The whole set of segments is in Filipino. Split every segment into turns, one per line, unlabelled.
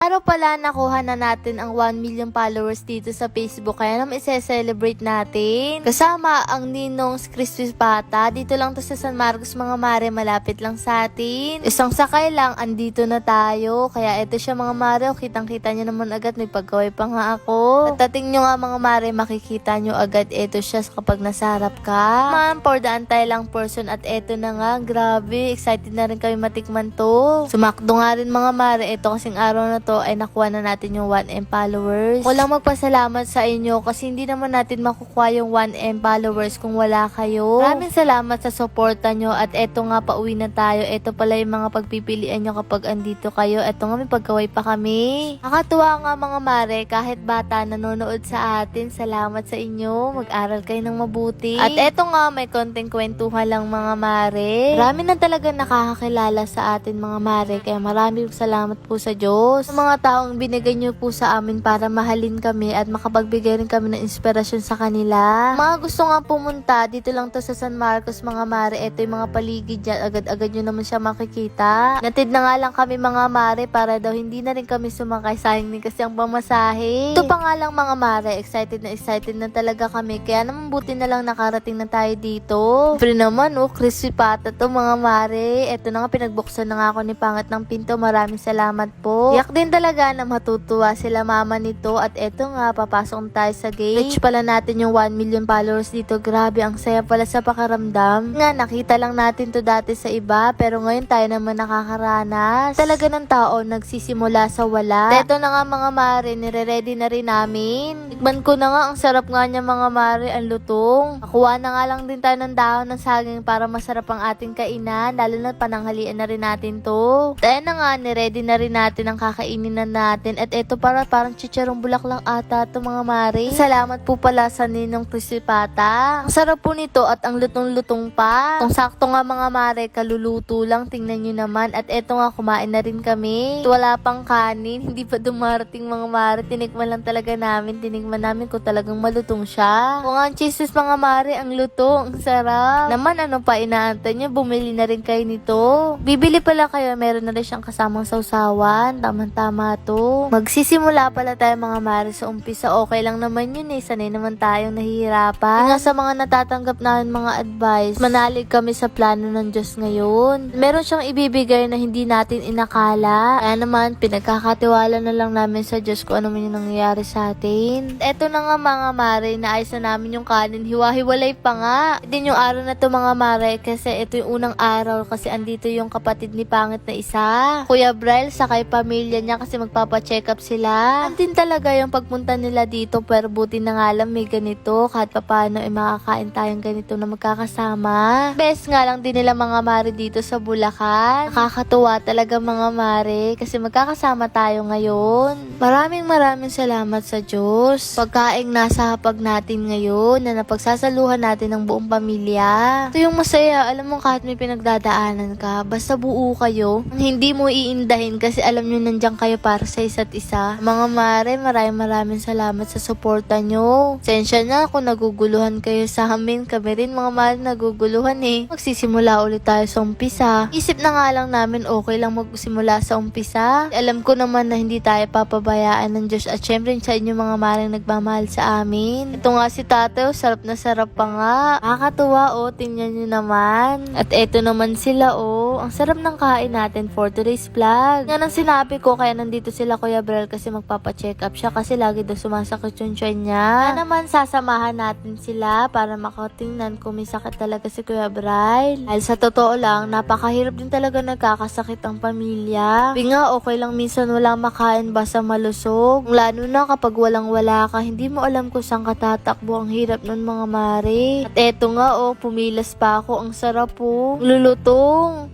Araw pala nakuha na natin ang 1 million followers dito sa Facebook, kaya naman isi-celebrate natin. Kasama ang Ninong's Crispy Pata. Dito lang to sa San Marcos mga mare, malapit lang sa atin. Isang sakay lang, andito na tayo. Kaya ito siya mga mare, kitang-kita nyo naman agad, may pagkaway pa nga ako. At tating nyo nga mga mare, makikita nyo agad ito siya kapag nasa harap ka. Man, for the antay-lang person at ito na nga, grabe, excited na rin kami matikman to. Sumakdo nga rin mga mare, ito kasing araw na to ay nakuha na natin yung 1M followers. Ako lang magpasalamat sa inyo kasi hindi naman natin makukuha yung 1M followers kung wala kayo. Maraming salamat sa suporta nyo at eto nga, pauwi na tayo. Eto pala yung mga pagpipilian nyo kapag andito kayo. Eto nga, may pagkaway pa kami. Nakatuwa nga mga mare, kahit bata nanonood sa atin. Salamat sa inyo. Mag-aral kayo ng mabuti. At eto nga, may konting kwentuhan lang mga mare. Marami na talaga nakakakilala sa atin mga mare. Kaya maraming salamat po sa Diyos. Mga taong binigay nyo po sa amin para mahalin kami at makapagbigay rin kami ng inspirasyon sa kanila. Mga gusto nga pumunta, dito lang to sa San Marcos mga mare. Ito yung mga paligid dyan, agad-agad nyo naman siya makikita. Natid na nga lang kami mga mare para daw hindi na rin kami sumakay, sayang din kasi ang pamasahe. Ito pa nga lang mga mare, excited na talaga kami, kaya naman buti na lang nakarating na tayo dito. Siyempre naman crispy pata to mga mare. Ito na nga, pinagbuksan na nga ako ni Pangat ng pinto, maraming salamat po. Yak din talaga na matutuwa sila mama nito. At eto nga, papasok tayo sa gate. Reach pala natin yung 1 million followers dito. Grabe, ang saya pala sa pakaramdam. Nga, nakita lang natin to dati sa iba, pero ngayon tayo naman nakakaranas. Talaga ng tao nagsisimula sa wala. Eto na nga mga mare, nire-ready na rin namin. Tikman ko na nga, ang sarap nga niya mga mare, ang lutong. Nakuha na nga lang din tayo ng dahon ng saging para masarap ang ating kainan, lalo na pananghalian na rin natin to. Tayo na nga, nire-ready na rin natin ang kakainin na natin. At ito parang chicharong bulaklak ata to mga mare. Salamat po pala sa Ninong Crispy Pata. Ang sarap po nito at ang lutong-lutong pa. Kung sakto nga mga mare, kaluluto lang, tingnan nyo naman. At eto nga, kumain na rin kami. Wala pang kanin, hindi pa dumarating mga mare. Tinikman lang talaga namin. Tinikman namin kung talagang malutong siya. Kung ang cheeses mga mare, ang lutong, ang sarap. Naman ano pa inaantay nyo, bumili na rin kayo nito. Bibili pala kayo, meron na rin siyang kasamang sausawan. Tama to. Magsisimula pala tayo mga mare sa umpisa. Okay lang naman yun sanay naman tayong nahihirapan. Nga sa mga natatanggap namin mga advice, manalig kami sa plano ng Diyos ngayon. Meron siyang ibibigay na hindi natin inakala. Kaya naman, pinagkakatiwala na lang namin sa Diyos kung ano man yung nangyayari sa atin. Eto na nga mga mare, naayos na namin yung kanin. Hiwa-hiwalay pa nga. Din yung araw na to mga mare, kasi ito yung unang araw kasi andito yung kapatid ni Pangit na isa. Kuya Braille, sakay pamilya niya kasi magpapacheck up sila. Antin talaga yung pagpunta nila dito, pero buti na nga lang may ganito. Kahit paano makakain tayong ganito na magkakasama. Best nga lang din nila mga mare dito sa Bulacan. Nakakatuwa talaga mga mare kasi magkakasama tayo ngayon. Maraming salamat sa Diyos. Pagkaing nasa hapag natin ngayon na napagsasaluhan natin ng buong pamilya. Ito yung masaya. Alam mo, kahit may pinagdadaanan ka, basta buo kayo. Hindi mo iindahin kasi alam nyo nandiyan kayo para sa isa't isa. Mga mare, maraming salamat sa suporta nyo. Sensya na kung naguguluhan kayo sa amin. Kami rin mga mare naguguluhan Magsisimula ulit tayo sa umpisa. Isip na nga lang namin okay lang magsimula sa umpisa. Alam ko naman na hindi tayo papabayaan ng Diyos at syempre sa inyo mga mare nagmamahal sa amin. Ito nga si tatay, sarap na sarap pa nga. Nakakatuwa tingnan nyo naman. At eto naman sila ang sarap ng kain natin for today's vlog. Yan ang sinabi ko, kaya nandito sila Kuya Brel kasi magpapacheck up siya kasi lagi daw sumasakit yung tiyan niya. Kaya naman sasamahan natin sila para makatingnan kung may sakit talaga si Kuya Brel. Dahil sa totoo lang, napakahirap din talaga nagkakasakit ang pamilya. Nga okay lang minsan walang makain basta malusog. Lalo na kapag walang-wala ka, hindi mo alam kung saan ka tatakbo. Ang hirap nun mga mare. At eto nga pumilas pa ako. Ang sarap lulutong.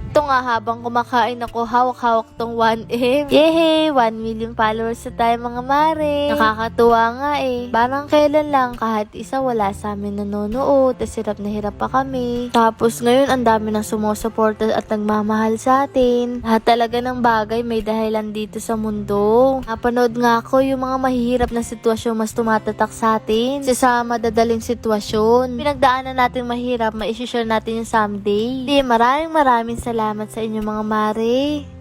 Ito nga, habang kumakain ako, hawak-hawak tong 1M. Yehey! 1 million followers na tayo mga mare. Nakakatuwa nga Parang kailan lang, kahit isa wala sa amin nanonood. Tas hirap na hirap pa kami. Tapos ngayon, ang dami ng sumusuporta at nagmamahal sa atin. Lahat talaga ng bagay may dahilan dito sa mundo. Napanood nga ako yung mga mahihirap na sitwasyon mas tumatatak sa atin. Sa madadaling sitwasyon. Pinagdaanan natin mahirap, maisishare natin yung someday. Maraming salamat sa inyo mga mare.